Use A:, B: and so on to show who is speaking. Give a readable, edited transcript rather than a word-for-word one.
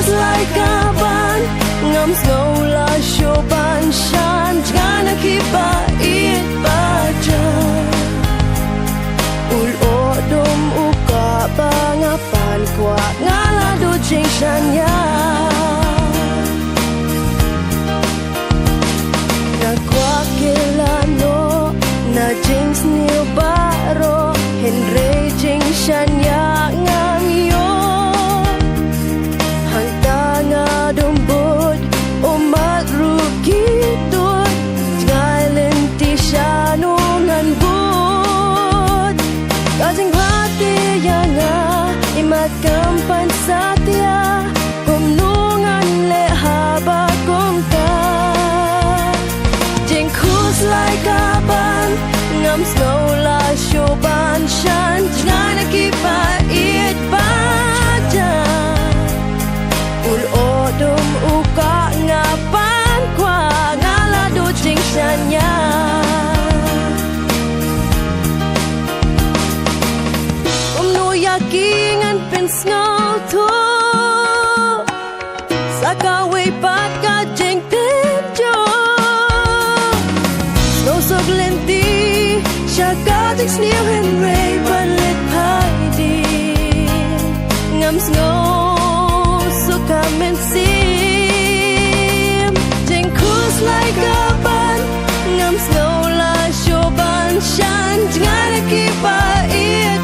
A: like a ban ngam snow la shoban shan jana kipa it baja ul odom uka bangapan kwa ngala do jing shanya na kwa kelano na jing new baro henry jing shanya ngam yo dumbut umat rukitut ngailen ti shanunan but kasing hati yana imat kampan satya kumnungan le haba kumta jengkus like aban ngam snow la shoban shan ngana kipa it baja ul odom uka ngapan kwa ngala do jing shanya umno yakingan pensngal tu sakawe paka jing tenjo no soglenti shaka jing snew and ray but let paidi ngam snow come and see jengkus like a ban ngam snow la shoban shan ngana kipa it